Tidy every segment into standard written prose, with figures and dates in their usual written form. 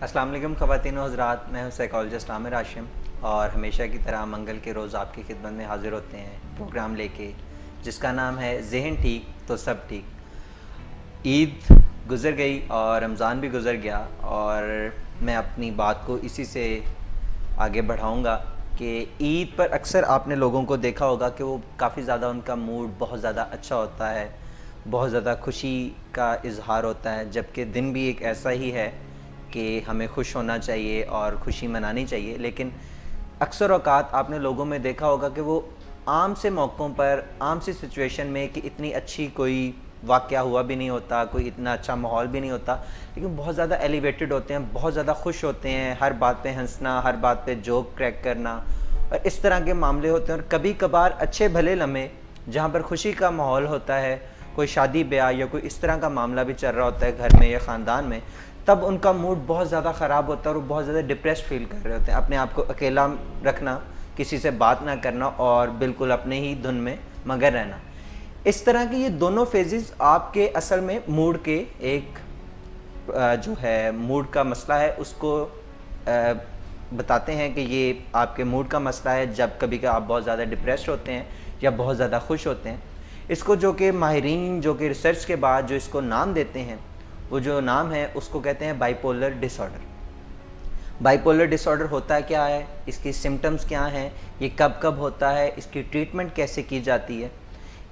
अस्सलाम वालेकुम ख़वातीन व हज़रात, मैं हूँ साइकोलॉजिस्ट आमिर हाशिम और हमेशा की तरह मंगल के रोज़ आपकी खिदमत में हाज़िर होते हैं प्रोग्राम लेके, जिसका नाम है ज़हन ठीक तो सब ठीक। ईद गुज़र गई और रमज़ान भी गुज़र गया और मैं अपनी बात को इसी से आगे बढ़ाऊँगा कि ईद पर अक्सर आपने लोगों को देखा होगा कि वो काफ़ी ज़्यादा उनका मूड बहुत ज़्यादा अच्छा होता है, बहुत ज़्यादा खुशी का इज़हार होता है, जबकि दिन भी एक ऐसा ही है कि हमें खुश होना चाहिए और खुशी मनानी चाहिए। लेकिन अक्सर औक़ात आपने लोगों में देखा होगा कि वो आम से मौक़ों पर, आम सी सिचुएशन में कि इतनी अच्छी कोई वाक़या हुआ भी नहीं होता, कोई इतना अच्छा माहौल भी नहीं होता, लेकिन बहुत ज़्यादा एलिवेटेड होते हैं, बहुत ज़्यादा खुश होते हैं, हर बात पे हंसना, हर बात पे जोक क्रैक करना और इस तरह के मामले होते हैं। और कभी कभार अच्छे भले लम्हे जहाँ पर खुशी का माहौल होता है, कोई शादी ब्याह या कोई इस तरह का मामला भी चल रहा होता है घर में या ख़ानदान में, तब उनका मूड बहुत ज़्यादा ख़राब होता है और वो बहुत ज़्यादा डिप्रेस्ड फील कर रहे होते हैं। अपने आप को अकेला रखना, किसी से बात ना करना और बिल्कुल अपने ही धुन में मगन रहना। इस तरह के ये दोनों फेजेस आपके असल में मूड के एक जो है मूड का मसला है उसको बताते हैं कि ये आपके मूड का मसला है जब कभी का आप बहुत ज़्यादा डिप्रेस्ड होते हैं या बहुत ज़्यादा खुश होते हैं। इसको जो कि माहिरीन जो कि रिसर्च के बाद जो इसको नाम देते हैं, वो जो नाम है उसको कहते हैं बाइपोलर डिसऑर्डर। बाइपोलर डिसऑर्डर होता क्या है, इसकी सिम्टम्स क्या हैं, ये कब कब होता है, इसकी ट्रीटमेंट कैसे की जाती है,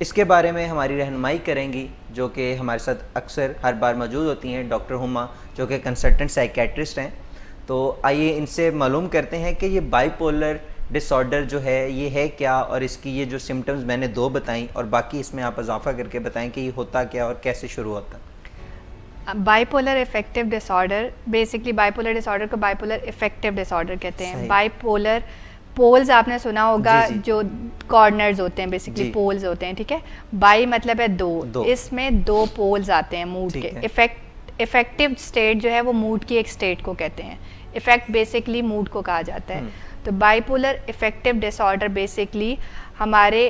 इसके बारे में हमारी रहनुमाई करेंगी जो कि हमारे साथ अक्सर हर बार मौजूद होती हैं डॉक्टर हुमा, जो कि कंसल्टेंट साइकेट्रिस्ट हैं। तो आइए इनसे मालूम करते हैं कि ये बाइपोलर डिसऑर्डर जो है ये है क्या और इसकी ये जो सिम्टम्स मैंने दो बताई और बाकी इसमें आप इजाफा करके बताएं कि ये होता क्या और कैसे शुरू होता है। Bipolar effective disorder, basically bipolar disorder को बाइपोलर इफेक्टिव डिसऑर्डर कहते हैं। बाइपोलर पोल्स आपने सुना होगा, जी। जो कॉर्नर्स होते हैं, बेसिकली पोल्स होते हैं, ठीक है। बाई मतलब है दो। इसमें दो पोल्स आते हैं मूड के। इफेक्टिव स्टेट जो है वो मूड की एक स्टेट को कहते हैं। इफेक्ट बेसिकली मूड को कहा जाता है। तो बाइपोलर इफेक्टिव डिसऑर्डर बेसिकली हमारे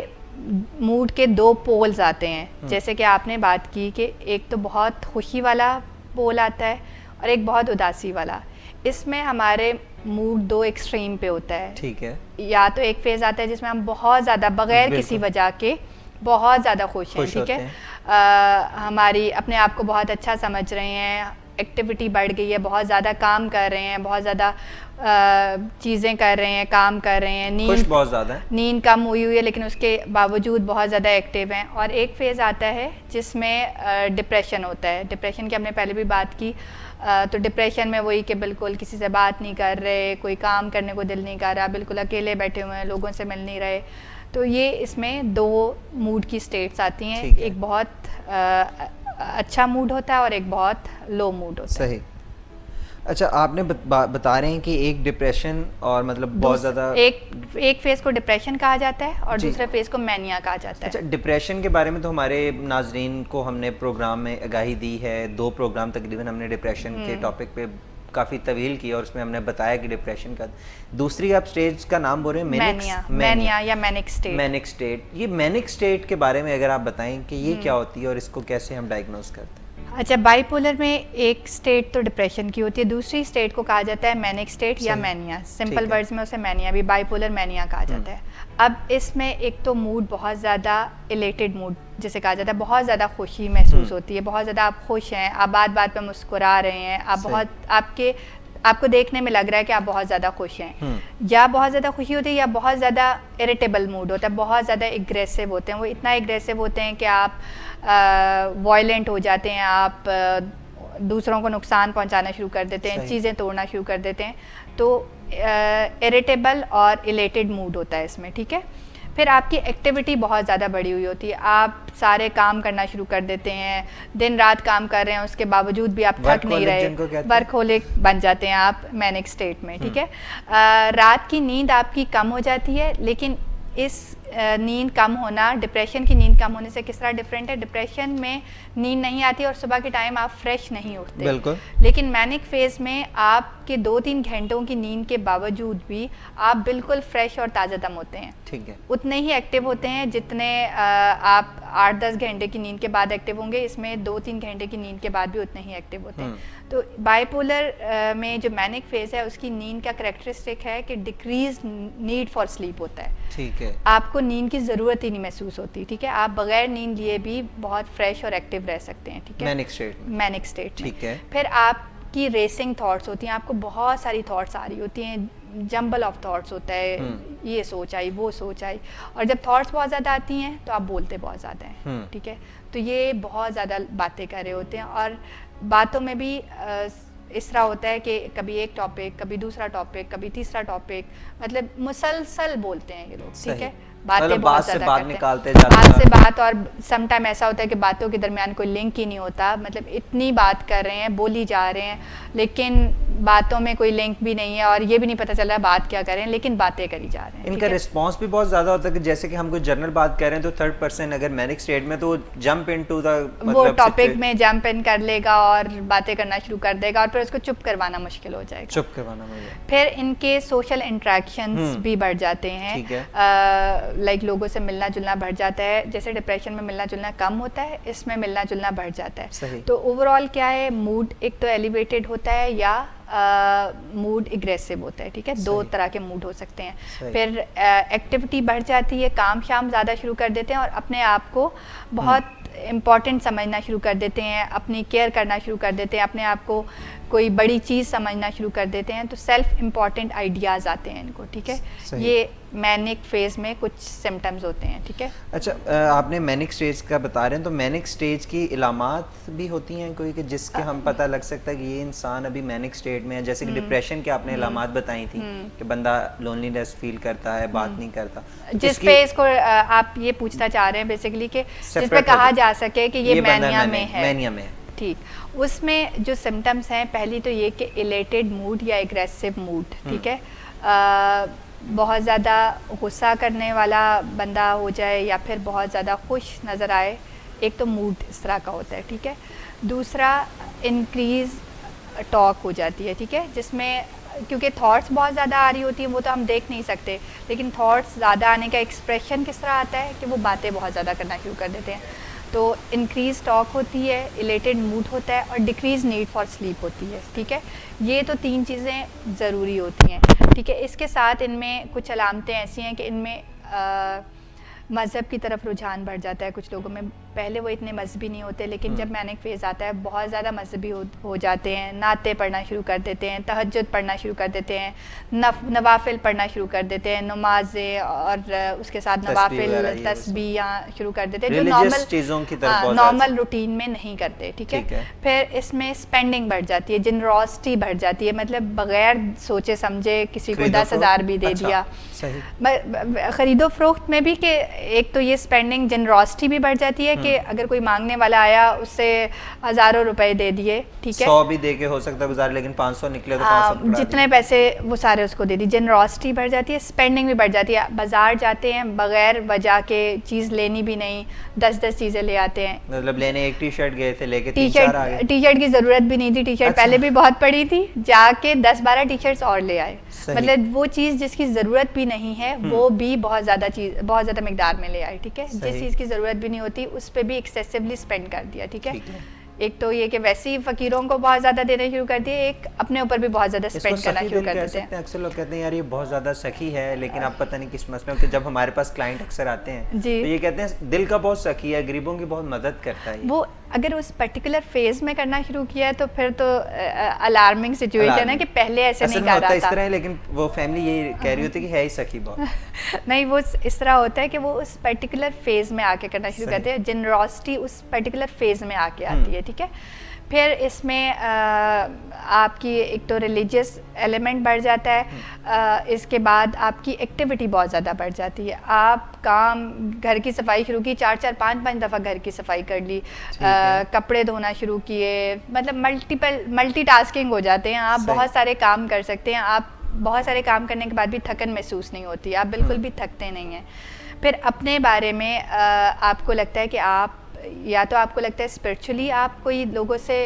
मूड के दो पोल्स आते हैं। जैसे कि आपने बात की कि एक तो बहुत खुशी वाला पोल आता है और एक बहुत उदासी वाला। इसमें हमारे मूड दो एक्सट्रीम पे होता है, ठीक है। या तो एक फेज आता है जिसमें हम बहुत ज़्यादा बगैर किसी वजह के बहुत ज़्यादा खुश हैं, ठीक है। हमारी अपने आप को बहुत अच्छा समझ रहे हैं, एक्टिविटी बढ़ गई है, बहुत ज़्यादा काम कर रहे हैं, बहुत ज़्यादा चीज़ें कर रहे हैं, काम कर रहे हैं, नींद बहुत ज़्यादा है, नींद कम हुई है लेकिन उसके बावजूद बहुत ज़्यादा एक्टिव हैं। और एक फेज़ आता है जिसमें डिप्रेशन होता है। डिप्रेशन की हमने पहले भी बात की। तो डिप्रेशन में वही कि बिल्कुल किसी से बात नहीं कर रहे, कोई काम करने को दिल नहीं कर रहा, बिल्कुल अकेले बैठे हुए हैं, लोगों से मिल नहीं रहे। तो ये इसमें दो मूड की स्टेट्स आती हैं, एक बहुत अच्छा मूड होता है और एक बहुत लो मूड होता है। सही। अच्छा, आपने बता रहे हैं कि एक डिप्रेशन और मतलब बहुत ज़्यादा एक फेज़ को डिप्रेशन कहा जाता है और दूसरे फेज़ को मैनिया कहा जाता है। अच्छा, डिप्रेशन के बारे में तो हमारे नाजरीन को हमने प्रोग्राम में आगाही दी है, 2 प्रोग्राम तकरीबन हमने डिप्रेशन के टॉपिक पे काफ़ी तवील की और उसमें हमने बताया कि डिप्रेशन का दूसरी आप स्टेज का नाम बोल रहे हैं मैनिया या मैनिक स्टेट। मैनिक स्टेट, ये मैनिक स्टेट के बारे में अगर आप बताएं कि ये क्या होती है और इसको कैसे हम डायग्नोज करते हैं। अच्छा, बाइपोलर में एक स्टेट तो डिप्रेशन की होती है, दूसरी स्टेट को कहा जाता है मैनिक स्टेट या मैनिया। सिंपल वर्ड्स में उसे मैनिया भी, बाइपोलर मैनिया कहा जाता है। अब इसमें एक तो मूड बहुत ज़्यादा इलेटेड मूड जिसे कहा जाता है, बहुत ज़्यादा खुशी महसूस होती है, बहुत ज़्यादा आप खुश हैं, आप बात बात पे मुस्कुरा रहे हैं, आप बहुत आपको देखने में लग रहा है कि आप बहुत ज़्यादा खुश हैं। या बहुत ज़्यादा खुशी होती है या बहुत ज़्यादा इरिटेबल मूड होता है, बहुत ज़्यादा एग्रेसिव होते हैं। वो इतना एग्रेसिव होते हैं कि आप वायलेंट हो जाते हैं, आप दूसरों को नुकसान पहुंचाना शुरू कर देते हैं, चीज़ें तोड़ना शुरू कर देते हैं। तो इरिटेबल और इलेटेड मूड होता है इसमें, ठीक है। फिर आपकी एक्टिविटी बहुत ज़्यादा बढ़ी हुई होती है, आप सारे काम करना शुरू कर देते हैं, दिन रात काम कर रहे हैं, उसके बावजूद भी आप थक नहीं रहे, वर्कहोलिक बन जाते हैं आप मैनिक स्टेट में, ठीक है। रात की नींद आपकी कम हो जाती है, लेकिन इस नींद कम होना डिप्रेशन की नींद कम होने से किस तरह डिफरेंट है। डिप्रेशन में नींद नहीं आती और सुबह के टाइम आप फ्रेश नहीं उठते, बिल्कुल। लेकिन मैनिक फेज में आपके 2-3 घंटों की नींद के बावजूद भी आप बिल्कुल फ्रेश और ताज़ा दम होते हैं, ठीक है। उतने ही एक्टिव होते हैं जितने आप 8-10 घंटे की नींद के बाद एक्टिव होंगे, इसमें 2-3 घंटे की नींद के बाद भी उतने ही एक्टिव होते हैं। तो बाइपोलर में जो मैनिक फेज है उसकी नींद का करैक्टरिस्टिक है कि डिक्रीज नीड फॉर स्लीप होता है। ठीक है, आपको नींद की ज़रूरत ही नहीं महसूस होती। ठीक है, आप बगैर नींद लिए भी बहुत फ्रेश और एक्टिव रह सकते हैं। ठीक है, मैनिक स्टेट। ठीक है, फिर आपकी रेसिंग थॉट्स होती हैं, आपको बहुत सारी थॉट्स आ रही होती हैं, जंबल ऑफ थॉट्स होता है, ये सोच आई वो सोच आई, और जब थॉट्स बहुत ज़्यादा आती हैं तो आप बोलते बहुत ज़्यादा हैं। ठीक है, तो ये बहुत ज़्यादा बातें कर रहे होते हैं, और बातों में भी इस तरह होता है कि कभी एक टॉपिक, कभी दूसरा टॉपिक, कभी तीसरा टॉपिक, मतलब मुसलसल बोलते हैं ये लोग। ठीक है, बातें बहुत ज़्यादा करते हैं, बात से बात, और सम टाइम ऐसा होता है कि बातों के दरमियान कोई लिंक ही नहीं होता, मतलब इतनी बात कर रहे हैं, बोली जा रहे हैं, लेकिन बातों में कोई लिंक भी नहीं है, और ये भी नहीं पता चल रहा है बात क्या कर रहे हैं, लेकिन बातें करी जा रहे हैं। इनका रिस्पॉन्स भी बहुत ज़्यादा होता है कि जैसे कि हम कोई जनरल बात कर रहे हैं तो थर्ड पर्सन अगर मैनिक स्टेट में तो जंप इनटू द वो टॉपिक में जंप इन कर लेगा और बातें करना शुरू कर देगा, और फिर उसको चुप करवाना मुश्किल हो जाएगा। फिर इनके सोशल इंटरेक्शंस भी बढ़ जाते हैं, लाइक लोगों से मिलना जुलना बढ़ जाता है। जैसे डिप्रेशन में मिलना जुलना कम होता है, इसमें मिलना जुलना बढ़ जाता है। तो ओवरऑल क्या है, मूड एक तो एलिवेटेड होता है या मूड एग्रेसिव होता है। ठीक है, दो तरह के मूड हो सकते हैं। फिर एक्टिविटी बढ़ जाती है, काम शाम ज़्यादा शुरू कर देते हैं, और अपने आप को बहुत इम्पॉर्टेंट समझना शुरू कर देते हैं, अपनी केयर करना शुरू कर देते हैं, अपने आप को कोई बड़ी चीज़ समझना शुरू कर देते हैं, तो सेल्फ इम्पॉर्टेंट आइडियाज़ आते हैं इनको। ठीक है, ये मैनिक फेज में कुछ सिम्टम्स होते हैं। ठीक है, अच्छा, आपने मैनिक स्टेज का बता रहे हैं, तो मैनिक स्टेज की इलामात भी होती हैं कोई कि जिसके हम पता लग सकता है कि ये इंसान अभी मैनिक स्टेट में है? जैसे कि डिप्रेशन के आपने इलामात बताई थी कि बंदा लोनलीनेस फील करता है, बात नहीं करता, जिस पे इसको आप ये पूछना चाह रहे हैं बेसिकली कि जिस पे कहा जा सके कि ये मैनिया में है। ठीक, उसमें जो सिम्टम्स हैं, पहली तो ये कि इलेटेड मूड या एग्रेसिव मूड। ठीक है, बहुत ज़्यादा गुस्सा करने वाला बंदा हो जाए या फिर बहुत ज़्यादा खुश नज़र आए, एक तो मूड इस तरह का होता है। ठीक है, दूसरा इंक्रीज टॉक हो जाती है। ठीक है, जिसमें क्योंकि थॉट्स बहुत ज़्यादा आ रही होती हैं, वो तो हम देख नहीं सकते, लेकिन थॉट्स ज़्यादा आने का एक्सप्रेशन किस तरह आता है कि वो बातें बहुत ज़्यादा करना शुरू कर देते हैं। तो इंक्रीज टॉक होती है, इलेटेड मूड होता है, और डिक्रीज नीड फॉर स्लीप होती है। ठीक है, ये तो 3 चीज़ें ज़रूरी होती हैं। ठीक है, इसके साथ इनमें कुछ अलामतें ऐसी हैं कि इनमें मज़हब की तरफ रुझान बढ़ जाता है कुछ लोगों में। पहले वो इतने मजहबी नहीं होते, लेकिन जब मैनिक फेज़ आता है बहुत ज़्यादा मजहबी हो जाते हैं, नाते पढ़ना शुरू कर देते हैं, तहज्जुद पढ़ना शुरू कर देते हैं, नवाफिल पढ़ना शुरू कर देते हैं, नमाज़ें और उसके साथ नवाफिल तस्बीह शुरू कर देते हैं, जो नॉर्मल चीज़ों की तरफ नॉर्मल रूटीन में नहीं करते। ठीक है, फिर इसमें स्पेंडिंग बढ़ जाती है, जनरॉसिटी बढ़ जाती है, मतलब बगैर सोचे समझे किसी को 10,000 भी दे दिया। ख़रीदो फरोख्त में भी कि एक तो ये स्पेंडिंग जनरॉसिटी भी बढ़ जाती है कि अगर कोई मांगने वाला आया उससे हज़ारों रुपए दे दिए। ठीक है, 100 भी दे के हो सकता है गुजार, लेकिन 500 निकले तो 500 जितने पैसे वो सारे उसको दे दी। जनरॉसिटी बढ़ जाती है, स्पेंडिंग भी बढ़ जाती है। बाजार जाते हैं बगैर वजह के, चीज़ लेनी भी नहीं, 10-10 चीज़ें ले आते हैं। मतलब लेने एक टी शर्ट गए थे, लेके टी शर्ट की ज़रूरत भी नहीं थी, टी शर्ट पहले भी बहुत पड़ी थी, जाके 10-12 टी शर्ट्स और ले आए। मतलब वो चीज़ जिसकी ज़रूरत भी नहीं है वो भी बहुत ज़्यादा मिकदार में ले आए। ठीक है, जिस चीज़ की ज़रूरत भी नहीं होती उस पे भी एक्सेसिवली स्पेंड कर दिया। ठीक है, एक तो ये कि वैसे ही फ़कीरों को बहुत ज़्यादा देने शुरू कर दिए, एक अपने ऊपर भी बहुत ज़्यादा स्पेंड करना शुरू कर देते हैं। अक्सर लोग कहते हैं यार ये बहुत ज़्यादा सखी है, लेकिन आप पता नहीं किस मसले में, जब हमारे पास क्लाइंट अक्सर आते हैं तो ये कहते हैं दिल का बहुत सखी है, गरीबों की बहुत मदद करता है। वो अगर उस पर्टिकुलर फेज में करना शुरू किया है तो फिर तो अलार्मिंग सिचुएशन है कि पहले ऐसे नहीं कर रहा था। इस तरह है, लेकिन वो फैमिली ये कह रही होती है कि है ही सखी बहुत। नहीं, वो इस तरह होता है कि वो उस पर्टिकुलर फेज में आके करना शुरू करते हैं, जनरॉसिटी उस पर्टिकुलर फेज में आके आती है। ठीक है, फिर इसमें आपकी एक तो रिलीजियस एलिमेंट बढ़ जाता है, इसके बाद आपकी एक्टिविटी बहुत ज़्यादा बढ़ जाती है। आप काम, घर की सफाई शुरू की, 4-4, 5-5 दफ़ा घर की सफाई कर ली, कपड़े धोना शुरू किए, मतलब मल्टीटास्किंग हो जाते हैं आप, बहुत सारे काम कर सकते हैं आप। बहुत सारे काम करने के बाद भी थकन महसूस नहीं होती, आप बिल्कुल भी थकते नहीं हैं। फिर अपने बारे में आपको लगता है कि आप, या तो आपको लगता है स्पिरिचुअली आप कोई लोगों से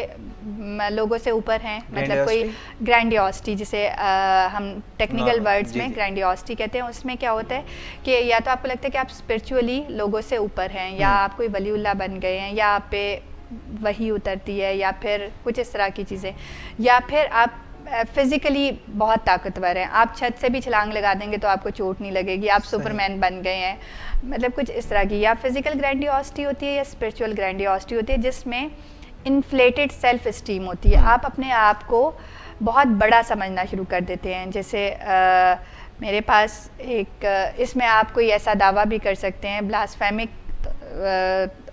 लोगों से ऊपर हैं, मतलब कोई ग्रैंडियोसिटी जिसे हम टेक्निकल वर्ड्स में ग्रैंडियोसिटी कहते हैं, उसमें क्या होता है कि या तो आपको लगता है कि आप स्पिरिचुअली लोगों से ऊपर हैं, या आप कोई वलीउल्लाह बन गए हैं, या आप पे वही उतरती है, या फिर कुछ इस तरह की चीज़ें, या फिर आप फिजिकली बहुत ताकतवर हैं, आप छत से भी छलांग लगा देंगे तो आपको चोट नहीं लगेगी, आप सुपरमैन बन गए हैं, मतलब कुछ इस तरह की। या फिजिकल ग्रैंडियोसिटी होती है या स्पिरिचुअल ग्रैंडियोसिटी होती है, जिसमें इन्फ्लेटेड सेल्फ इस्टीम होती है, आप अपने आप को बहुत बड़ा समझना शुरू कर देते हैं। जैसे मेरे पास एक इसमें आप कोई ऐसा दावा भी कर सकते हैं, ब्लास्फेमिक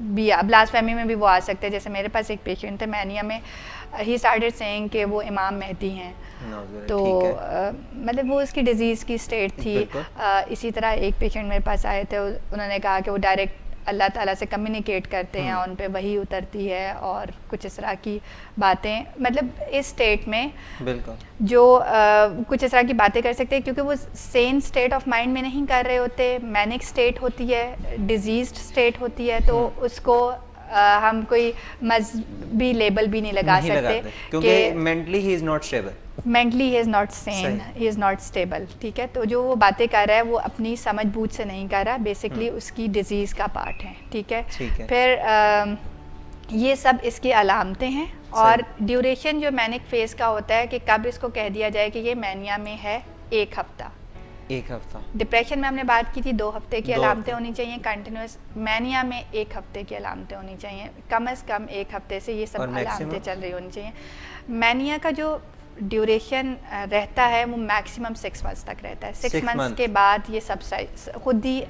भी, ब्लास्फेमी में भी वो आ सकते हैं। जैसे मेरे पास एक पेशेंट थे मैनिया में, ही स्टार्टेड सेइंग कि वो इमाम मेहदी हैं, तो मतलब वो उसकी डिजीज़ की स्टेट थी। इसी तरह एक पेशेंट मेरे पास आए थे, उन्होंने कहा कि वो डायरेक्ट अल्लाह ताला से कम्युनिकेट करते हैं, उन पे वही उतरती है और कुछ इस तरह की बातें, मतलब इस स्टेट में बिल्कुल जो कुछ इस तरह की बातें कर सकते हैं, क्योंकि वो सेम स्टेट ऑफ माइंड में नहीं कर रहे होते, मैनिक स्टेट होती है, डिजीज्ड स्टेट होती है, तो उसको हम कोई मजहबी लेबल भी नहीं लगा सकते क्योंकि mentally he is not stable, mentally he is not Sen, he is not stable, ठीक है। तो जो वो बातें कर रहा है वो अपनी समझ बूझ से नहीं कर रहा, बेसिकली उसकी डिजीज़ का पार्ट है, ठीक है। फिर ये सब इसकी अलामतें हैं, और ड्यूरेशन जो मैनिक फेज़ का होता है कि कब इसको कह दिया जाए कि ये मैनिया में है, 1 हफ्ता। डिप्रेशन में हमने बात की थी 2 हफ्ते की अलामतें होनी चाहिए कंटिन्यूस, मैनिया में 1 हफ्ते की अलामतें होनी चाहिए, कम से कम 1 हफ्ते से ये सब अलामतें चल रही होनी चाहिए। मैनिया का जो ड्यूरेशन रहता है वो मैक्सिमम 6 मंथ्स तक रहता है, 6 मंथ्स के बाद ये खुद ही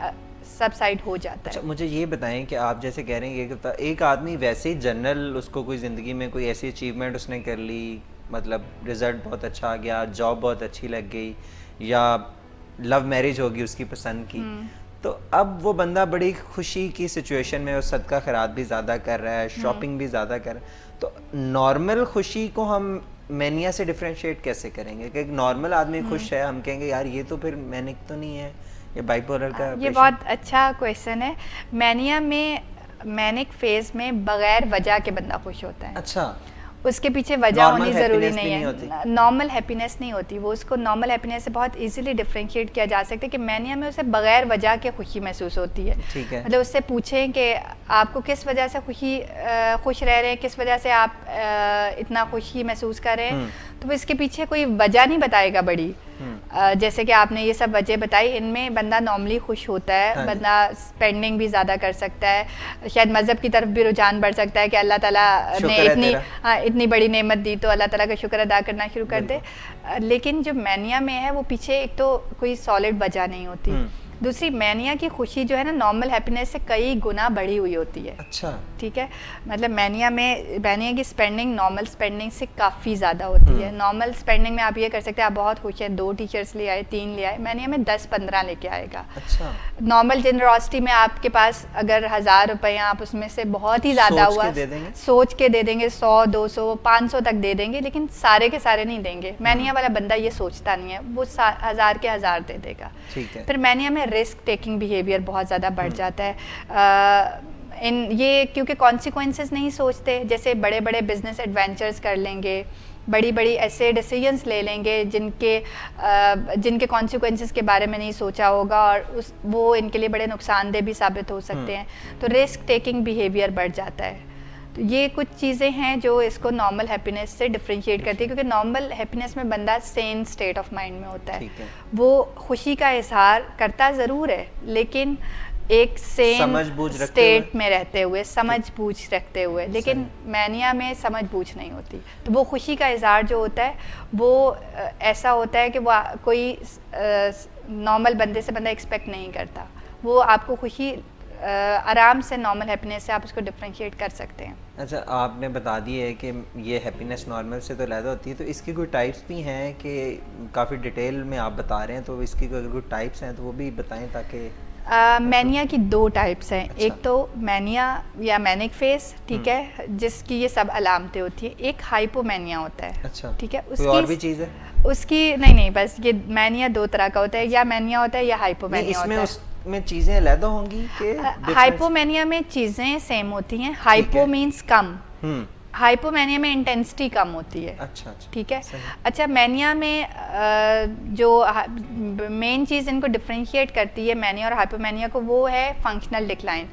सबसाइड हो जाता है। मुझे ये बताएं कि आप जैसे कह रहे हैं कि एक आदमी वैसे ही जनरल, उसको कोई ज़िंदगी में कोई ऐसी अचीवमेंट उसने कर ली, मतलब रिज़ल्ट बहुत अच्छा आ गया, जॉब बहुत अच्छी लग गई, या लव मैरिज होगी उसकी पसंद की, तो अब वो बंदा बड़ी खुशी की सिचुएशन में, सदका खैरात भी ज़्यादा कर रहा है, शॉपिंग भी ज़्यादा कर रहा है, तो नॉर्मल खुशी को हम मैनिया से डिफरेंशिएट कैसे करेंगे? कि एक नॉर्मल आदमी खुश है, हम कहेंगे यार ये तो फिर मैनिक तो नहीं है, ये बाइपोलर का। ये बहुत अच्छा क्वेश्चन है। मैनिया में, मैनिक फेज में बगैर वजह के बंदा खुश होता है। अच्छा, उसके पीछे वजह होनी ज़रूरी नहीं है, नॉर्मल हैप्पीनेस नहीं होती वो, उसको नॉर्मल हैप्पीनेस से बहुत इजीली डिफरेंशिएट किया जा सकता है कि मैनिया में उसे बगैर वजह के खुशी महसूस होती है। ठीक है। मतलब उससे पूछें कि आपको किस वजह से खुश रह रहे हैं, किस वजह से आप इतना खुशी महसूस कर रहे हैं, तो वो इसके पीछे कोई वजह नहीं बताएगा बड़ी, जैसे कि आपने ये सब वजह बताई, इनमें बंदा नॉर्मली खुश होता है, बंदा स्पेंडिंग भी ज़्यादा कर सकता है, शायद मज़हब की तरफ भी रुझान बढ़ सकता है कि अल्लाह ताला ने इतनी बड़ी नेमत दी तो अल्लाह ताला का शुक्र अदा करना शुरू कर दे। लेकिन जो मैनिया में है वो पीछे एक तो कोई सॉलिड वजह नहीं होती, दूसरी मैनिया की खुशी जो है ना नॉर्मल हैप्पीनेस से कई गुना बढ़ी हुई होती है। अच्छा, ठीक है, मतलब मैनिया की स्पेंडिंग नॉर्मल स्पेंडिंग से काफ़ी ज़्यादा होती है। नॉर्मल स्पेंडिंग में आप ये कर सकते हैं, आप बहुत खुश हैं, 2 टी-शर्ट्स ले आए, 3 ले आए, मैनिया में 10-15 लेके आएगा। अच्छा, नॉर्मल जनरोसिटी में आपके पास अगर 1000 रुपये, आप उसमें से बहुत ही ज़्यादा हुआ सोच के दे देंगे, 100, 200, 500 तक दे देंगे, लेकिन सारे के सारे नहीं देंगे। मैनिया वाला बंदा ये सोचता नहीं है, वो 1000 के 1000 दे देगा। फिर मैनिया में रिस्क टेकिंग बिहेवियर बहुत ज़्यादा बढ़ जाता है। ये क्योंकि कॉन्सिक्वेंसेस नहीं सोचते, जैसे बड़े बड़े बिजनेस एडवेंचर्स कर लेंगे, बड़ी बड़ी ऐसे डिसीजंस ले लेंगे जिनके कॉन्सिक्वेंसेस के बारे में नहीं सोचा होगा, और वो इनके लिए बड़े नुकसानदेह भी साबित हो सकते हैं, तो रिस्क टेकिंग बिहेवियर बढ़ जाता है। तो ये कुछ चीज़ें हैं जो इसको नॉर्मल हैप्पीनेस से डिफरेंशिएट करती है, क्योंकि नॉर्मल हैप्पीनेस में बंदा सेन स्टेट ऑफ माइंड में होता है, वो खुशी का इजहार करता ज़रूर है, लेकिन एक सेन स्टेट में रहते हुए, समझ बूझ रखते हुए, लेकिन मैनिया में समझ बूझ नहीं होती। तो वो खुशी का इजहार जो होता है वो ऐसा होता है कि वो कोई नॉर्मल बंदे से बंदा एक्सपेक्ट नहीं करता, वो आपको खुशी आराम से नॉर्मल हैप्पीनेस से आप उसको डिफरेंशिएट कर सकते हैं। अच्छा, आपने बता दिया है कि ये हैप्पीनेस नॉर्मल से तो अलग होती है, तो इसकी कोई टाइप्स भी हैं कि काफ़ी डिटेल में आप बता रहे हैं, तो इसकी अगर कोई टाइप्स हैं तो वो भी बताएं ताकि। मैनिया की 2 टाइप्स हैं। अच्छा। एक तो मैनिया या मैनिक फेस, ठीक है, जिसकी ये सब अलामतें होती है। एक हाइपोमैनिया होता है। अच्छा, ठीक है, उसकी और भी चीज़ है उसकी? नहीं, बस ये मैनिया 2 तरह का होता है, या मैनिया होता है या हाइपोमैनिया होता है। में चीजें अलग होंगी कि हाइपोमैनिया में चीजें सेम होती हैं। हाइपो मींस कम, हाइपोमेनिया में इंटेंसिटी कम होती है। अच्छा अच्छा, ठीक है। सही। अच्छा, मैनिया में जो मेन चीज़ इनको डिफ्रेंशिएट करती है मैनिया और हाइपोमेनिया को, वो है फंक्शनल डिक्लाइन।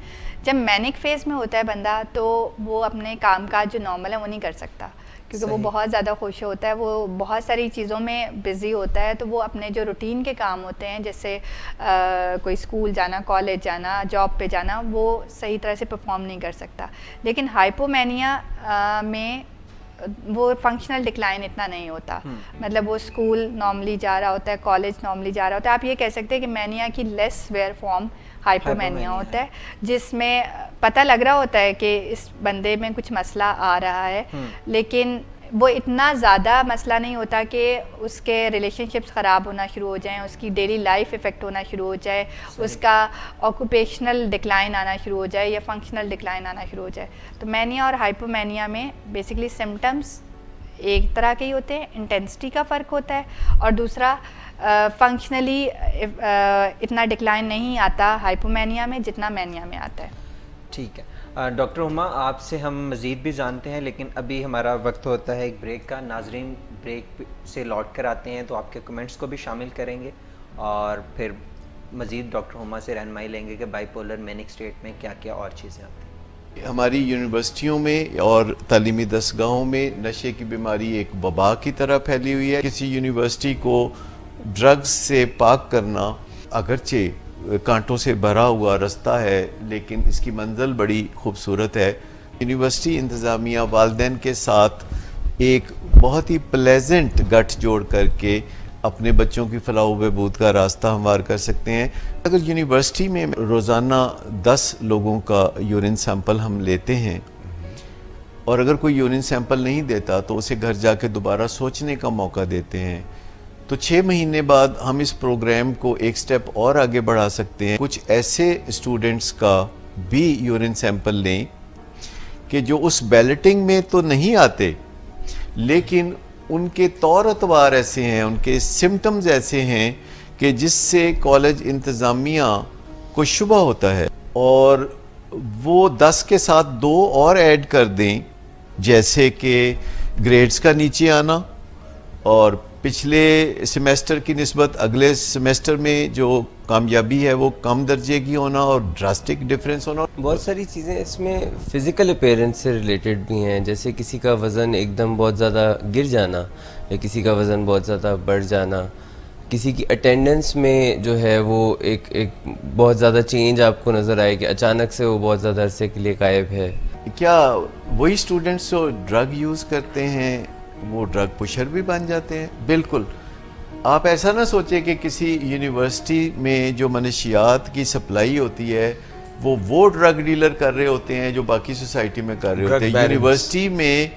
जब मैनिक फेज में होता है बंदा, तो वो अपने काम काज जो नॉर्मल है वो नहीं कर सकता, क्योंकि वो सही। बहुत ज़्यादा खुश होता है, वो बहुत सारी चीज़ों में बिज़ी होता है, तो वो अपने जो रूटीन के काम होते हैं, जैसे कोई स्कूल जाना, कॉलेज जाना, जॉब पे जाना, वो सही तरह से परफॉर्म नहीं कर सकता। लेकिन हाइपोमेनिया में वो फंक्शनल डिक्लाइन इतना नहीं होता, मतलब वो स्कूल नॉर्मली जा रहा होता है, कॉलेज नॉर्मली जा रहा होता है। आप ये कह सकते हैं कि मैनिया की लेस वेयर फॉर्म हाइपोमेनिया होता है, जिसमें पता लग रहा होता है कि इस बंदे में कुछ मसला आ रहा है, लेकिन वो इतना ज़्यादा मसला नहीं होता कि उसके रिलेशनशिप्स ख़राब होना शुरू हो जाएं, उसकी डेली लाइफ इफ़ेक्ट होना शुरू हो जाए, उसका ऑक्यूपेशनल डिक्लाइन आना शुरू हो जाए या फंक्शनल डिक्लाइन आना शुरू हो जाए। तो मैनिया और हाइपोमेनिया में बेसिकली सिम्टम्स एक तरह के ही होते हैं, इंटेंसिटी का फ़र्क होता है, और दूसरा फंक्शनली इतना डिक्लाइन नहीं आता हाइपोमेनिया में जितना मैनिया में आता है। ठीक है डॉक्टर हुमा, आपसे हम मज़ीद भी जानते हैं, लेकिन अभी हमारा वक्त होता है एक ब्रेक का। नाजरीन ब्रेक से लौट कर आते हैं तो आपके कमेंट्स को भी शामिल करेंगे और फिर मज़ीद डॉक्टर हुमा से रहनुमाई लेंगे कि बाइपोलर मैनिक स्टेट में क्या क्या और चीज़ें आती हैं। हमारी यूनिवर्सिटियों में और तालीमी दरसगाहों में नशे की बीमारी एक वबा की तरह फैली हुई है। किसी यूनिवर्सिटी को ड्रग्स से पाक करना, अगरचे कांटों से भरा हुआ रास्ता है, लेकिन इसकी मंजिल बड़ी खूबसूरत है। यूनिवर्सिटी इंतज़ामिया वालिदैन के साथ एक बहुत ही प्लेजेंट गठजोड़ करके अपने बच्चों की फलाह व बहबूद का रास्ता हमवार कर सकते हैं। अगर यूनिवर्सिटी में रोज़ाना 10 लोगों का यूरिन सैंपल हम लेते हैं और अगर कोई यूरिन सैंपल नहीं देता तो उसे घर जाके दोबारा सोचने का मौका देते हैं, तो 6 महीने बाद हम इस प्रोग्राम को एक स्टेप और आगे बढ़ा सकते हैं। कुछ ऐसे स्टूडेंट्स का भी यूरिन सैंपल लें कि जो उस बैलेटिंग में तो नहीं आते, लेकिन उनके तौर अतवार ऐसे हैं, उनके सिम्टम्स ऐसे हैं कि जिससे कॉलेज इंतज़ामिया को शुबा होता है, और वो 10 के साथ 2 और ऐड कर दें, जैसे कि ग्रेड्स का नीचे आना और पिछले सेमेस्टर की निस्बत अगले सेमेस्टर में जो कामयाबी है वो कम दर्जे की होना और ड्रास्टिक डिफरेंस होना। बहुत सारी चीज़ें इसमें फ़िज़िकल अपीयरेंस से रिलेटेड भी हैं, जैसे किसी का वज़न एकदम बहुत ज़्यादा गिर जाना या किसी का वज़न बहुत ज़्यादा बढ़ जाना, किसी की अटेंडेंस में जो है वो एक बहुत ज़्यादा चेंज आपको नज़र आए कि अचानक से वो बहुत ज़्यादा अरसे के लिए गायब है। क्या वही स्टूडेंट्स जो ड्रग यूज़ करते हैं वो ड्रग पुशर भी बन जाते हैं? बिल्कुल। आप ऐसा ना सोचें कि किसी यूनिवर्सिटी में जो मनशियात की सप्लाई होती है वो ड्रग डीलर कर रहे होते हैं जो बाकी सोसाइटी में कर रहे होते हैं। यूनिवर्सिटी में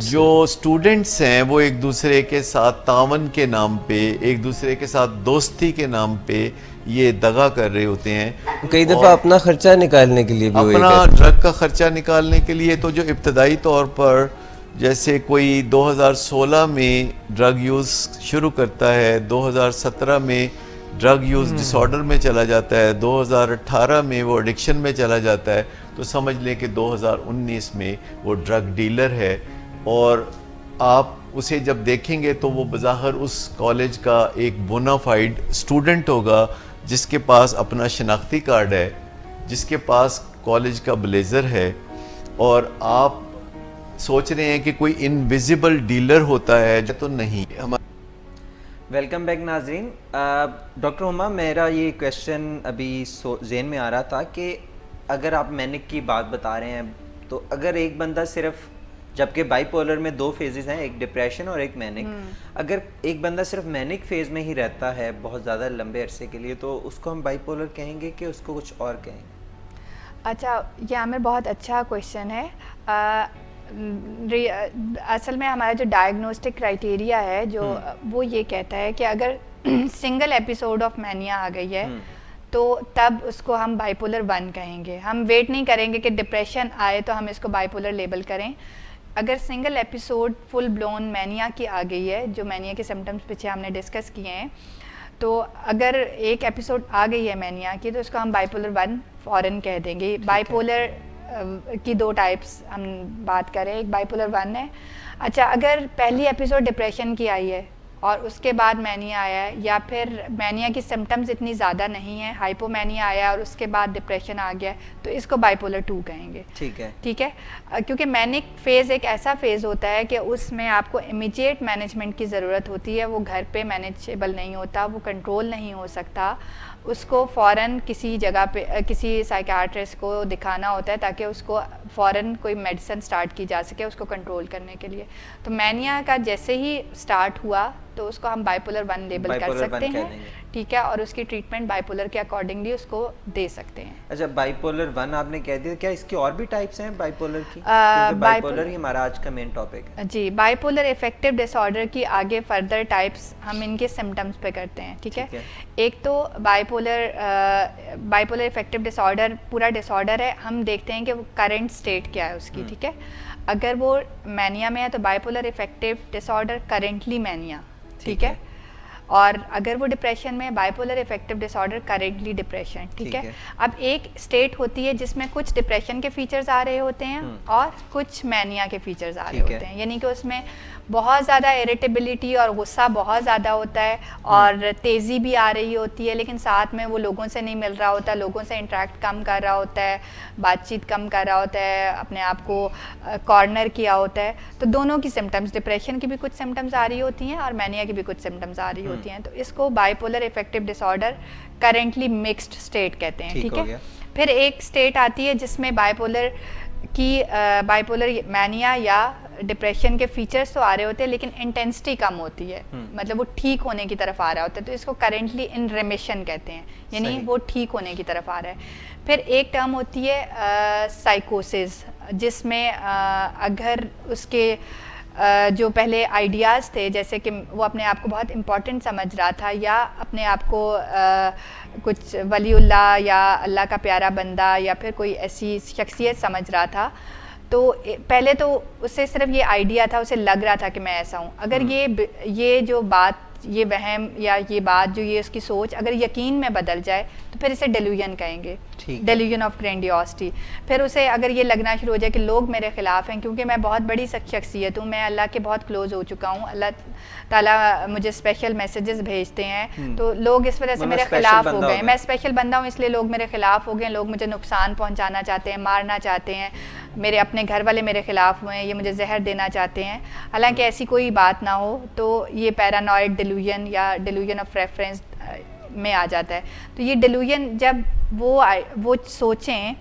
जो स्टूडेंट्स हैं वो एक दूसरे के साथ तावन के नाम पे, एक दूसरे के साथ दोस्ती के नाम पे ये दगा कर रहे होते हैं। कई दफ़ा अपना खर्चा निकालने के लिए भी अपना ड्रग का खर्चा निकालने के लिए। तो जो इब्तदाई तौर पर जैसे कोई 2016 में ड्रग यूज़ शुरू करता है, 2017 में ड्रग यूज़ डिसऑर्डर में चला जाता है, 2018 में वो एडिक्शन में चला जाता है, तो समझ लें कि 2019 में वो ड्रग डीलर है। और आप उसे जब देखेंगे तो वो बज़ाहिर उस कॉलेज का एक बोनाफाइड स्टूडेंट होगा, जिसके पास अपना शनाख्ती कार्ड है, जिसके पास कॉलेज का ब्लेज़र है, और आप सोच रहे हैं कि कोई इनविजिबल डीलर होता है, तो नहीं। वेलकम बैक नाजरीन। डॉक्टर हुमा, मेरा ये क्वेश्चन अभी ज़हन में आ रहा था कि अगर आप मैनिक की बात बता रहे हैं, तो अगर एक बंदा सिर्फ, जबकि बाइपोलर में 2 फेजेस हैं, एक डिप्रेशन और एक मैनिक, अगर एक बंदा सिर्फ मैनिक फेज में ही रहता है बहुत ज़्यादा लंबे अरसे के लिए, तो उसको हम बाइपोलर कहेंगे कि उसको कुछ और कहेंगे? अच्छा, ये आमिर बहुत अच्छा क्वेश्चन है। असल में हमारा जो डायग्नोस्टिक क्राइटेरिया है जो वो ये कहता है कि अगर सिंगल एपिसोड ऑफ मैनिया आ गई है तो तब उसको हम बाइपोलर 1 कहेंगे। हम वेट नहीं करेंगे कि डिप्रेशन आए तो हम इसको बाइपोलर लेबल करें। अगर single episode full blown mania की आ गई है, जो मैनिया के सिम्टम्स पीछे हमने डिस्कस किए हैं, तो अगर एक एपिसोड आ गई है मैनिया की तो उसको हम बाइपोलर 1 फ़ौरन कह देंगे। बाइपोलर की 2 टाइप्स हम बात करें, एक बाइपोलर 1 है। अच्छा, अगर पहली एपिसोड डिप्रेशन की आई है और उसके बाद मैनिया आया है, या फिर मैनिया की सिम्टम्स इतनी ज़्यादा नहीं है, हाइपोमैनिया आया है और उसके बाद डिप्रेशन आ गया है, तो इसको बाइपोलर 2 कहेंगे। ठीक है, ठीक है। क्योंकि मैनिक फेज़ एक ऐसा फेज़ होता है कि उसमें आपको इमीडिएट मैनेजमेंट की ज़रूरत होती है, वो घर पे मैनेजेबल नहीं होता, वो कंट्रोल नहीं हो सकता, उसको फ़ौरन किसी जगह पे किसी साइकियाट्रिस्ट को दिखाना होता है ताकि उसको फ़ौरन कोई मेडिसिन स्टार्ट की जा सके उसको कंट्रोल करने के लिए। तो मैनिया का जैसे ही स्टार्ट हुआ तो उसको हम बाइपोलर 1 लेबल कर बाइपोलर सकते 1 कह हैं, देंगे। ठीक है, और उसकी ट्रीटमेंट बाइपोलर के अकॉर्डिंगली उसको दे सकते हैं। अच्छा, बाइपोलर 1 आपने कह दिया, क्या इसकी और भी टाइप्स हैं बाइपोलर की? बाइपोलर ही हमारा आज का मेन टॉपिक है। जी, बाइपोलर इफेक्टिव डिसऑर्डर की आगे फर्दर टाइप्स हम इनके सिम्टम्स पे करते हैं, ठीक है। एक तो बाइपोलर इफेक्टिव डिसऑर्डर पूरा डिसऑर्डर है, हम देखते हैं कि वो करंट स्टेट क्या है उसकी, ठीक है। अगर वो मैनिया में है तो bipolar effective disorder currently mania, ठीक है। और अगर वो डिप्रेशन में, bipolar effective disorder currently depression, ठीक है। अब एक स्टेट होती है जिसमें कुछ डिप्रेशन के फीचर्स आ रहे होते हैं और कुछ मैनिया के फीचर्स आ रहे होते हैं, यानी कि उसमें बहुत ज़्यादा इरिटेबिलिटी और गुस्सा बहुत ज़्यादा होता है और तेज़ी भी आ रही होती है, लेकिन साथ में वो लोगों से नहीं मिल रहा होता, लोगों से इंटरेक्ट कम कर रहा होता है, बातचीत कम कर रहा होता है, अपने आप को कॉर्नर किया होता है। तो दोनों की सिम्टम्स, डिप्रेशन की भी कुछ सिम्टम्स आ रही होती हैं और मैनिया की भी कुछ सिम्टम्स आ रही होती हैं। तो इसको bipolar effective disorder currently mixed state कहते हैं, ठीक है। फिर एक स्टेट आती है जिसमें बाइपोलर मैनिया या डिप्रेशन के फीचर्स तो आ रहे होते हैं लेकिन इंटेंसिटी कम होती है, मतलब वो ठीक होने की तरफ आ रहा होता है, तो इसको करेंटली इन रेमिशन कहते हैं, यानी वो ठीक होने की तरफ आ रहा है। फिर एक टर्म होती है साइकोसिस, जिसमें अगर उसके जो पहले आइडियाज़ थे, जैसे कि वो अपने आप को बहुत इम्पोर्टेंट समझ रहा था या अपने आप को कुछ वलीउल्लाह या अल्लाह का प्यारा बंदा या फिर कोई ऐसी शख्सियत समझ रहा था, तो पहले तो उससे सिर्फ ये आइडिया था, उसे लग रहा था कि मैं ऐसा हूँ। अगर ये जो बात, ये वहम या ये बात जो ये उसकी सोच अगर यकीन में बदल जाए तो फिर इसे डेल्यूजन कहेंगे, डेल्यूजन ऑफ ग्रैंडियोसिटी। फिर उसे अगर ये लगना शुरू हो जाए कि लोग मेरे खिलाफ हैं क्योंकि मैं बहुत बड़ी शख्सियत हूँ, मैं अल्लाह के बहुत क्लोज हो चुका हूँ, अल्लाह ताला मुझे स्पेशल मैसेजेस भेजते हैं, तो लोग इस वजह से मेरे खिलाफ हो गए, मैं स्पेशल बंदा हूँ इसलिए लोग मेरे खिलाफ हो गए, लोग मुझे नुकसान पहुँचाना चाहते हैं, मारना चाहते हैं, मेरे अपने घर वाले मेरे खिलाफ हुए हैं, ये मुझे जहर देना चाहते हैं। हालांकि ऐसी कोई बात ना हो, तो ये पैरानॉइड डिल्यूजन या डिल्यूजन ऑफ रेफरेंस में आ जाता है। तो ये डिल्यूजन जब वो सोचें,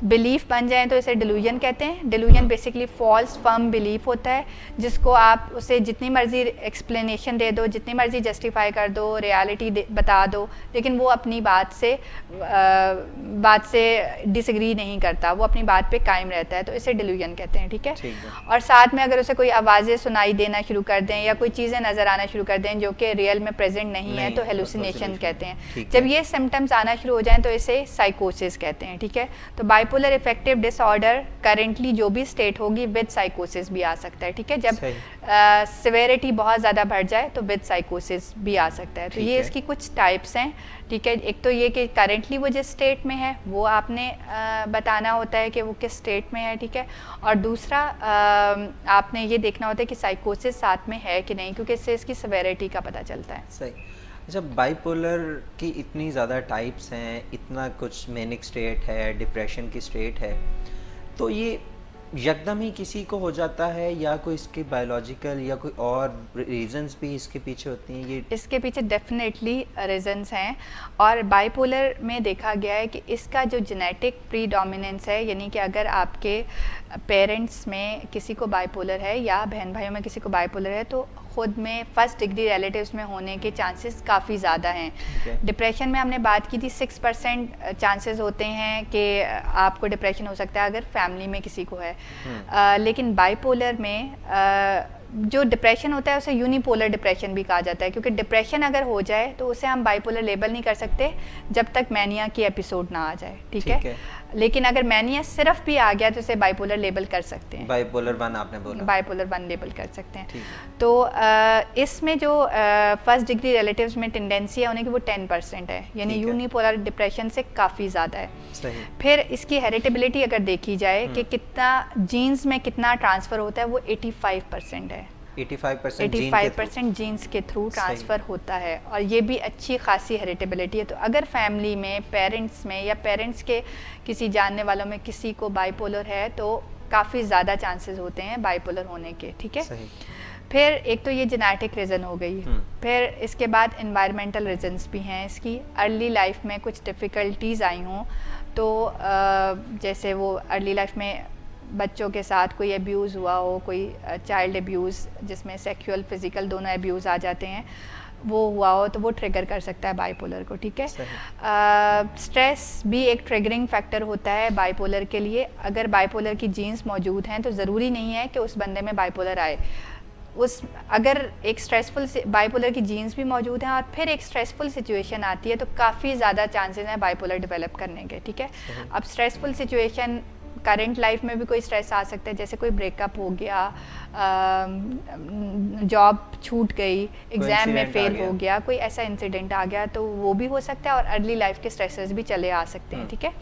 बिलीफ बन जाए तो इसे डिल्यूजन कहते हैं। Delusion basically false firm belief होता है, जिसको आप उसे जितनी मर्जी एक्सप्लेनेशन दे दो, जितनी मर्जी जस्टिफाई कर दो, रियलिटी बता दो, लेकिन वो अपनी बात से डिसएग्री नहीं करता, वो अपनी बात पे कायम रहता है, तो इसे डिल्यूजन कहते हैं, ठीक है। और साथ में अगर उसे कोई आवाज़ें सुनाई देना शुरू कर दें या कोई चीज़ें नज़र आना शुरू कर दें जो कि रियल में प्रेजेंट नहीं है, तो हेलुसिनेशन कहते हैं। जब ये सिम्टम्स आना शुरू हो जाएं तो इसे साइकोसिस कहते हैं, ठीक है। तो बाइपोलर इफेक्टिव डिसऑर्डर करेंटली जो भी स्टेट होगी विद साइकोसिस भी आ सकता है, ठीक है। जब सिवेरिटी बहुत ज़्यादा बढ़ जाए तो विद साइकोसिस भी आ सकता है। तो ये इसकी कुछ टाइप्स हैं, ठीक है। एक तो ये कि करेंटली वो जिस स्टेट में है वो आपने बताना होता है कि वो किस स्टेट में है, ठीक है। और दूसरा आपने ये देखना होता है कि साइकोसिस साथ में है कि नहीं, क्योंकि इससे इसकी सिवेरिटी का पता चलता है। सही। अच्छा, बाइपोलर की इतनी ज़्यादा टाइप्स हैं, इतना कुछ मैनिक स्टेट है, डिप्रेशन की स्टेट है, तो ये यकदम ही किसी को हो जाता है या कोई इसके बायोलॉजिकल या कोई और रीजंस भी इसके पीछे होती हैं? ये इसके पीछे डेफिनेटली रीजंस हैं, और बाइपोलर में देखा गया है कि इसका जो जेनेटिक प्रीडोमिनेंस है, यानी कि अगर आपके पेरेंट्स में किसी को बाइपोलर है या बहन भाइयों में किसी को बाइपोलर है, तो खुद में फर्स्ट डिग्री रिलेटिव्स में होने के चांसेस काफ़ी ज़्यादा हैं। डिप्रेशन में हमने बात की थी 6% चांसेस होते हैं कि आपको डिप्रेशन हो सकता है अगर फैमिली में किसी को है, लेकिन बाइपोलर में जो डिप्रेशन होता है उसे यूनिपोलर डिप्रेशन भी कहा जाता है, क्योंकि डिप्रेशन अगर हो जाए तो उसे हम बाइपोलर लेबल नहीं कर सकते जब तक मैनिया की एपिसोड ना आ जाए, ठीक है। लेकिन अगर मैनिया सिर्फ भी आ गया तो उसे बाइपोलर लेबल कर सकते हैं। बाइपोलर 1 आपने बोला, बाइपोलर 1 लेबल कर सकते हैं। ठीक। तो इसमें जो फर्स्ट डिग्री रिलेटिव्स में टेंडेंसी है होने की वो 10% है, यानी ठीक है। यूनिपोलर डिप्रेशन से काफ़ी ज़्यादा है। सही। फिर इसकी हेरिटेबिलिटी अगर देखी जाए कि कितना जीन्स में कितना ट्रांसफ़र होता है, वो 85% है। 85% जीन्स के थ्रू ट्रांसफ़र होता है, और ये भी अच्छी खासी हेरिटेबिलिटी है। तो अगर फैमिली में, पेरेंट्स में या पेरेंट्स के किसी जानने वालों में किसी को बाइपोलर है तो काफ़ी ज़्यादा चांसेस होते हैं बाइपोलर होने के। ठीक है। सही। फिर एक तो ये जेनेटिक रीज़न हो गई, फिर इसके बाद एनवायरमेंटल रीजंस भी हैं इसकी। अर्ली लाइफ में कुछ डिफ़िकल्टीज़ आई हों तो जैसे वो अर्ली लाइफ में बच्चों के साथ कोई अब्यूज़ हुआ हो, कोई चाइल्ड अब्यूज़ जिसमें सेक्सुअल फिज़िकल दोनों अब्यूज़ आ जाते हैं, वो हुआ हो तो वो ट्रिगर कर सकता है बाइपोलर को। ठीक है। स्ट्रेस भी एक ट्रिगरिंग फैक्टर होता है बाइपोलर के लिए। अगर बाइपोलर की जीन्स मौजूद हैं तो ज़रूरी नहीं है कि उस बंदे में बाइपोलर आए। अगर एक स्ट्रेसफुल बाइपोलर की जीन्स भी मौजूद हैं और फिर एक स्ट्रेसफुल सिचुएशन आती है तो काफ़ी ज़्यादा चांसेस हैं बाइपोलर डेवलप करने के। ठीक है। अब स्ट्रेसफुल सिचुएशन करंट लाइफ में भी कोई स्ट्रेस आ सकता है, जैसे कोई ब्रेकअप हो गया, जॉब छूट गई, एग्ज़ाम में फेल हो गया, कोई ऐसा इंसिडेंट आ गया तो वो भी हो सकता है, और अर्ली लाइफ के स्ट्रेसेस भी चले आ सकते हैं। ठीक है।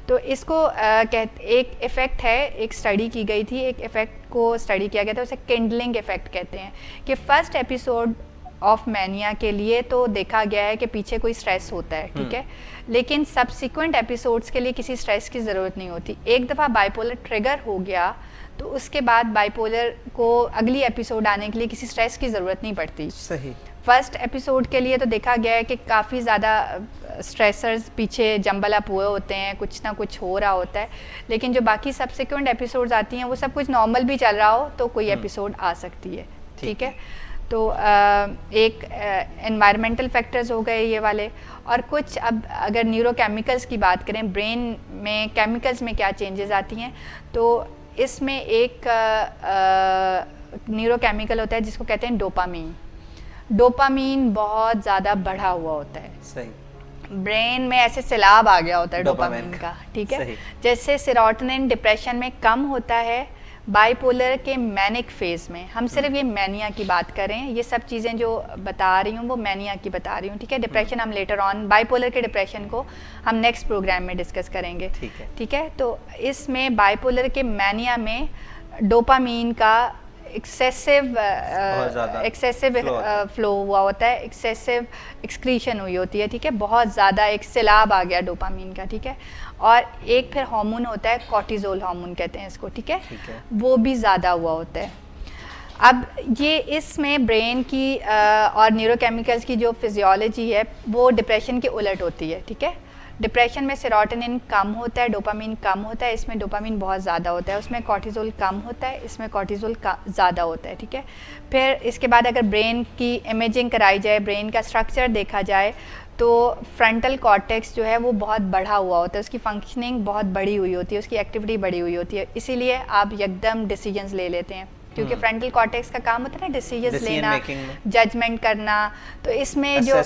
तो इसको एक इफ़ेक्ट है, एक स्टडी की गई थी, एक इफ़ेक्ट को स्टडी किया गया था, उसे किंडलिंग इफ़ेक्ट कहते हैं, कि फ़र्स्ट एपिसोड ऑफ मैनिया के लिए तो देखा गया है कि पीछे कोई स्ट्रेस होता है। ठीक है। लेकिन सब्सिक्वेंट एपिसोड्स के लिए किसी स्ट्रेस की ज़रूरत नहीं होती। एक दफ़ा बाइपोलर ट्रिगर हो गया तो उसके बाद बाइपोलर को अगली एपिसोड आने के लिए किसी स्ट्रेस की ज़रूरत नहीं पड़ती। सही। फर्स्ट एपिसोड के लिए तो देखा गया है कि काफ़ी ज़्यादा स्ट्रेसर्स पीछे जंबल अप हुए होते हैं, कुछ ना कुछ हो रहा होता है, लेकिन जो बाकी सब्सिक्वेंट एपिसोड्स आती हैं वो सब कुछ नॉर्मल भी चल रहा हो तो कोई एपिसोड आ सकती है। ठीक है। तो एक एनवायरमेंटल फैक्टर्स हो गए ये वाले, और कुछ अब अगर न्यूरोकेमिकल्स की बात करें, ब्रेन में केमिकल्स में क्या चेंजेस आती हैं, तो इसमें एक न्यूरोकेमिकल होता है जिसको कहते हैं डोपामीन। डोपामीन बहुत ज़्यादा बढ़ा हुआ होता है। सही। ब्रेन में ऐसे सैलाब आ गया होता है डोपामीन का। ठीक है। जैसे सेरोटोनिन डिप्रेशन में कम होता है, बाइपोलर के मैनिक फेज में, हम सिर्फ ये मैनिया की बात करें, ये सब चीज़ें जो बता रही हूँ वो मैनिया की बता रही हूँ। ठीक है। डिप्रेशन हम लेटर ऑन, बाइपोलर के डिप्रेशन को हम नेक्स्ट प्रोग्राम में डिस्कस करेंगे। ठीक है। तो इसमें बाइपोलर के मैनिया में डोपामीन का एक्सेसिव फ्लो हुआ होता है, एक्सेसिव एक्सक्रीशन हुई होती है। ठीक है। बहुत ज़्यादा एक सैलाब आ गया डोपामीन का। ठीक है। और एक फिर हार्मोन होता है, कॉर्टिजोल हार्मोन कहते हैं इसको। ठीक है। वो भी ज़्यादा हुआ होता है। अब ये इसमें ब्रेन की और न्यूरोकेमिकल्स की जो फिजियोलॉजी है वो डिप्रेशन के उलट होती है। ठीक है। डिप्रेशन में सेरोटोनिन कम होता है, डोपामीन कम होता है, इसमें डोपामीन बहुत ज़्यादा होता है, उसमें कॉर्टिजोल कम होता है, इसमें कॉर्टिजोल ज़्यादा होता है। ठीक है। फिर इसके बाद अगर ब्रेन की इमेजिंग कराई जाए, ब्रेन का स्ट्रक्चर देखा जाए, तो फ्रंटल कॉर्टेक्स जो है वो बहुत बढ़ा हुआ होता है, उसकी फंक्शनिंग बहुत बढ़ी हुई होती है, उसकी एक्टिविटी बढ़ी हुई होती है, इसीलिए आप एकदम डिसीजंस ले लेते हैं, क्योंकि फ्रंटल कॉर्टेक्स का काम होता है ना डिसीजंस लेना, जजमेंट करना। तो इसमें जो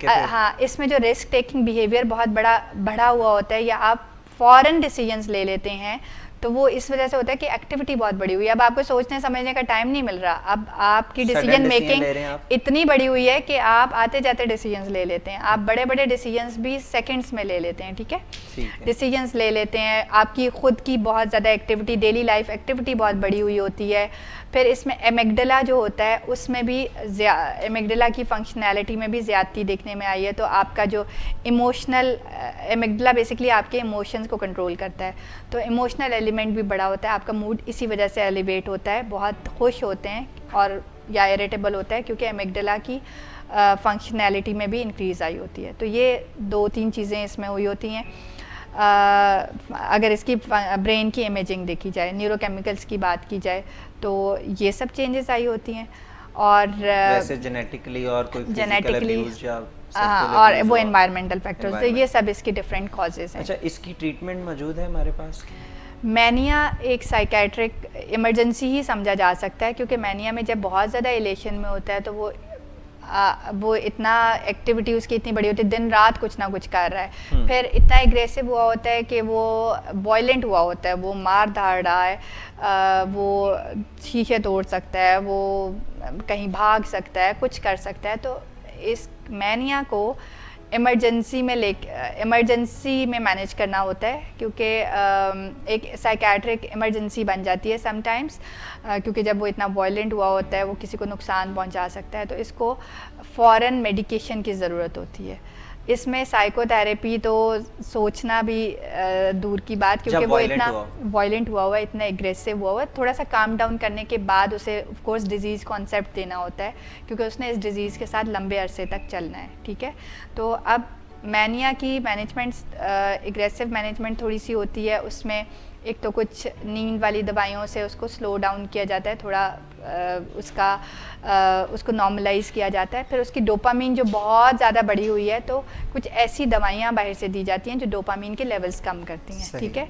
हाँ, इसमें जो रिस्क टेकिंग बिहेवियर बहुत बढ़ा हुआ होता है, या आप फॉरन डिसीजंस ले लेते हैं, तो वो इस वजह से होता है कि एक्टिविटी बहुत बड़ी हुई है, अब आपको सोचने समझने का टाइम नहीं मिल रहा, अब आपकी डिसीजन मेकिंग इतनी बड़ी हुई है कि आप आते जाते डिसीजंस ले लेते हैं, आप बड़े बड़े डिसीजंस भी सेकंड्स में ले लेते हैं। ठीक है। डिसीजंस ले लेते हैं, आपकी खुद की बहुत ज़्यादा एक्टिविटी, डेली लाइफ एक्टिविटी बहुत बड़ी हुई होती है। फिर इसमें एमिगडाला जो होता है उसमें भी एमिगडाला की फंक्शनैलिटी में भी ज़्यादती देखने में आई है। तो आपका जो इमोशनल, एमिगडाला बेसिकली आपके इमोशंस को कंट्रोल करता है, तो इमोशनल एलिमेंट भी बड़ा होता है, आपका मूड इसी वजह से एलिवेट होता है, बहुत खुश होते हैं और या इरिटेबल होता है, क्योंकि एमिगडाला की फंक्शनैलिटी में भी इंक्रीज़ आई होती है। तो ये 2-3 चीज़ें इसमें हुई होती हैं। अगर इसकी ब्रेन की इमेजिंग देखी जाए, न्यूरोकेमिकल्स की बात की जाए, तो ये सब चेंजेस आई होती हैं। और वैसे जेनेटिकली और कोई फिजिकल अब्यूज या और वो एनवायरमेंटल फैक्टर्स, तो ये सब इसकी डिफरेंट कॉजेज़ हैं। अच्छा, इसकी ट्रीटमेंट मौजूद है हमारे पास? मैनिया एक साइकेट्रिक इमरजेंसी ही समझा जा सकता है, क्योंकि मैनिया में जब बहुत ज़्यादा इलेशन में होता है तो वो वो इतना एक्टिविटी उसकी इतनी बड़ी होती है, दिन रात कुछ ना कुछ कर रहा है, फिर इतना एग्रेसिव हुआ होता है कि वो वॉयलेंट हुआ होता है, वो मार धाड़ रहा है, वो शीशे तोड़ सकता है, वो कहीं भाग सकता है, कुछ कर सकता है। तो इस मैनिया को इमरजेंसी में मैनेज करना होता है, क्योंकि एक साइकेट्रिक इमरजेंसी बन जाती है समटाइम्स, क्योंकि जब वो इतना वायलेंट हुआ होता है वो किसी को नुकसान पहुंचा सकता है, तो इसको फ़ौरन मेडिकेशन की ज़रूरत होती है। इसमें साइकोथेरेपी तो सोचना भी दूर की बात, क्योंकि वो इतना वायलेंट हुआ है, इतना एग्रेसिव हुआ है, थोड़ा सा काम डाउन करने के बाद उसे ऑफ कोर्स डिजीज़ कॉन्सेप्ट देना होता है, क्योंकि उसने इस डिज़ीज़ के साथ लंबे अरसे तक चलना है, ठीक है। तो अब मैनिया की मैनेजमेंट, एग्रेसिव मैनेजमेंट थोड़ी सी होती है, उसमें एक तो कुछ नींद वाली दवाइयों से उसको स्लो डाउन किया जाता है, थोड़ा उसको नॉर्मलाइज किया जाता है। फिर उसकी डोपामीन जो बहुत ज़्यादा बढ़ी हुई है, तो कुछ ऐसी दवाइयाँ बाहर से दी जाती हैं जो डोपामीन के लेवल्स कम करती हैं, ठीक है,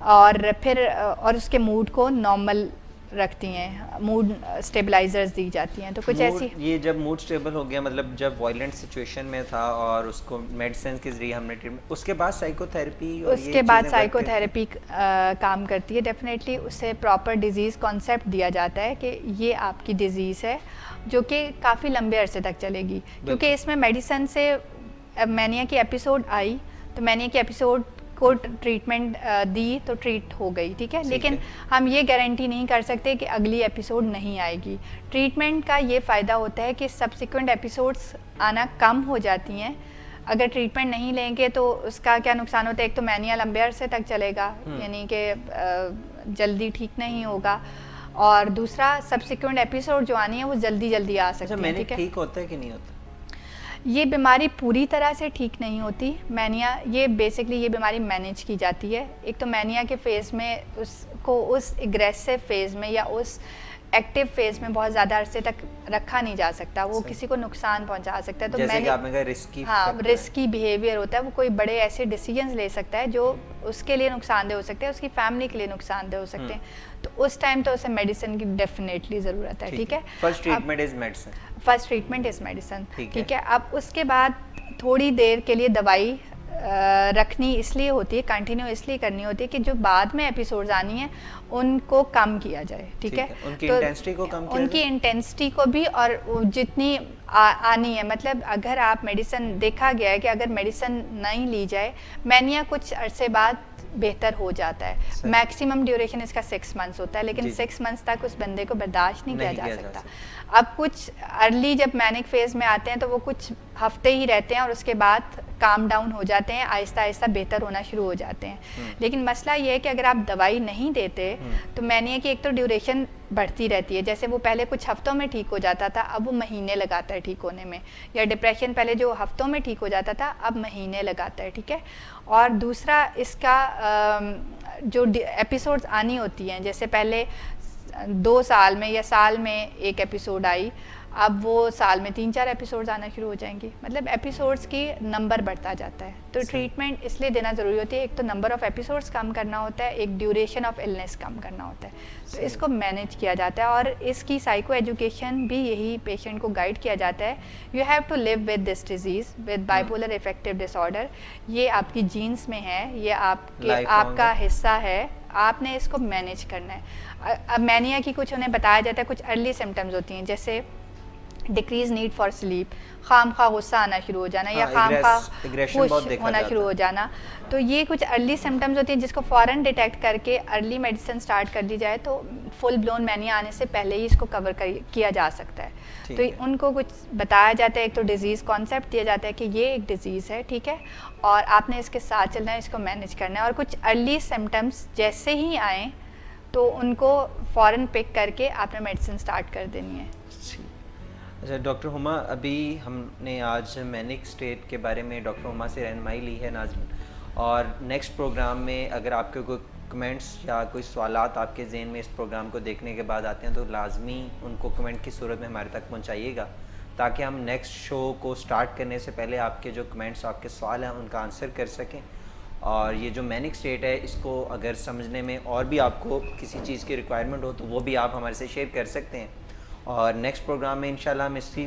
और फिर और उसके मूड को नॉर्मल रखती हैं, मूड स्टेबलाइजर्स दी जाती हैं। तो कुछ ऐसी, ये जब मूड स्टेबल हो गया, मतलब जब वायलेंट सिचुएशन में था और उसको मेडिसिन के जरिए हमने ट्रीटमेंट, उसके बाद साइकोथेरेपी, उसके बाद साइकोथेरेपी काम करती है डेफिनेटली। उससे प्रॉपर डिजीज़ कॉन्सेप्ट दिया जाता है कि ये आपकी डिजीज़ है जो कि काफ़ी लंबे अरसे तक चलेगी, क्योंकि इसमें मेडिसिन से मैनिया की एपिसोड आई तो मैनिया की एपिसोड को ट्रीटमेंट दी तो ट्रीट हो गई, ठीक है, लेकिन हम ये गारंटी नहीं कर सकते कि अगली एपिसोड नहीं आएगी। ट्रीटमेंट का ये फ़ायदा होता है कि सब्सिक्वेंट एपिसोड्स आना कम हो जाती हैं। अगर ट्रीटमेंट नहीं लेंगे तो उसका क्या नुकसान होता है, एक तो मैनिया लंबे अरसे तक चलेगा, यानी कि जल्दी ठीक नहीं होगा, और दूसरा सब्सिक्वेंट एपिसोड जो आनी है वो जल्दी जल्दी आ सकती है, ठीक है। ठीक होता है कि नहीं होता? ये बीमारी पूरी तरह से ठीक नहीं होती मैनिया, ये बेसिकली ये बीमारी मैनेज की जाती है। एक तो मैनिया के फेज़ में उसको उस एग्रेसिव फेज़ में या उस एक्टिव फेज़ में बहुत ज़्यादा अरसे तक रखा नहीं जा सकता, वो किसी को नुकसान पहुंचा सकता है। तो जैसे कि आपने कहा रिस्की, हाँ, रिस्की बिहेवियर होता है, वो कोई बड़े ऐसे डिसीजंस ले सकता है जो उसके लिए नुकसानदेह हो सकते हैं, उसकी फैमिली के लिए नुकसानदेह हो सकते हैं। तो उस टाइम तो उसे मेडिसिन की डेफिनेटली ज़रूरत है, ठीक है। First treatment is medicine, first treatment is medicine, ठीक है। अब उसके बाद थोड़ी देर के लिए दवाई रखनी इसलिए होती है, कंटिन्यू इसलिए करनी होती है कि जो बाद में एपिसोड्स आनी है उनको कम किया जाए, ठीक है। उनकी तो इंटेंसिटी को कम किया उनकी इंटेंसिटी को भी, और जितनी आनी है, मतलब अगर आप मेडिसिन, देखा गया है कि अगर मेडिसिन नहीं ली जाए मैनिया कुछ अरसे बाद बेहतर हो जाता है। मैक्सिमम ड्यूरेशन इसका 6 मंथ्स होता है, लेकिन 6 मंथ्स तक उस बंदे को बर्दाश्त नहीं किया जा सकता। अब कुछ अर्ली जब मैनिक फेज में आते हैं तो वो कुछ हफ्ते ही रहते हैं और उसके बाद काम डाउन हो जाते हैं, आहिस्ता आहिस्ता बेहतर होना शुरू हो जाते हैं। लेकिन मसला ये है कि अगर आप दवाई नहीं देते तो मैनिया की एक तो ड्यूरेशन बढ़ती रहती है, जैसे वो पहले कुछ हफ्तों में ठीक हो जाता था, अब वो महीने लगाता है ठीक होने में, या डिप्रेशन पहले जो हफ्तों में ठीक हो जाता था अब महीने लगाता है, ठीक है। और दूसरा इसका जो एपिसोड्स आनी होती हैं, जैसे पहले 2 साल में या साल में एक एपिसोड आई, अब वो साल में 3-4 एपिसोड्स आना शुरू हो जाएंगी, मतलब एपिसोड्स की नंबर बढ़ता जाता है। तो ट्रीटमेंट इसलिए देना ज़रूरी होती है, एक तो नंबर ऑफ़ एपिसोड्स कम करना होता है, एक ड्यूरेशन ऑफ इलनेस कम करना होता है, तो इसको मैनेज किया जाता है। और इसकी साइको एजुकेशन भी यही पेशेंट को गाइड किया जाता है, you have to live with this disease, with bipolar affective disorder, ये आपकी जीन्स में है, ये आपका हिस्सा है, आपने इसको मैनेज करना है। अब मैनिया की कुछ उन्हें बताया जाता है, कुछ अर्ली सिम्टम्स होती हैं, जैसे डिक्रीज नीड फॉर स्लीप, खाम खा गुस्सा आना शुरू हो जाना, या खाम खा खुश होना शुरू हो जाना, तो ये कुछ अर्ली सिम्टम्स होती हैं जिसको फ़ौरन डिटेक्ट करके अर्ली मेडिसिन स्टार्ट कर दी जाए तो फुल ब्लोन मैनिया आने से पहले ही इसको कवर किया जा सकता है। तो उनको कुछ बताया जाता है, एक तो डिज़ीज़ कॉन्सेप्ट दिया जाता है कि ये एक डिज़ीज़ है, ठीक है, और आपने इसके साथ चलना है, इसको मैनेज करना है, और कुछ अर्ली सिम्टम्स जैसे ही आएँ तो उनको फ़ौरन पिक करके आपने मेडिसिन स्टार्ट कर देनी है। अच्छा डॉक्टर हुमा, अभी हमने आज मैनिक स्टेट के बारे में डॉक्टर हुमा से रहनुमाई ली है नाज़रीन, और नेक्स्ट प्रोग्राम में अगर आपके कोई कमेंट्स या कोई सवालात आपके ज़हन में इस प्रोग्राम को देखने के बाद आते हैं तो लाजमी उनको कमेंट की सूरत में हमारे तक पहुंचाइएगा, ताकि हम नेक्स्ट शो को स्टार्ट करने से पहले आपके जो कमेंट्स, आपके सवाल हैं उनका आंसर कर सकें। और ये जो मैनिक स्टेट है, इसको अगर समझने में और भी आपको किसी चीज़ की रिक्वायरमेंट हो तो वो भी आप हमारे से शेयर कर सकते हैं, और नेक्स्ट प्रोग्राम में इंशाल्लाह हम इसी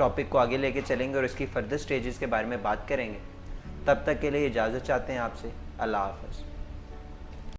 टॉपिक को आगे लेके चलेंगे और इसकी फर्दर स्टेजेस के बारे में बात करेंगे। तब तक के लिए इजाज़त चाहते हैं आपसे। अल्लाह हाफ़िज़।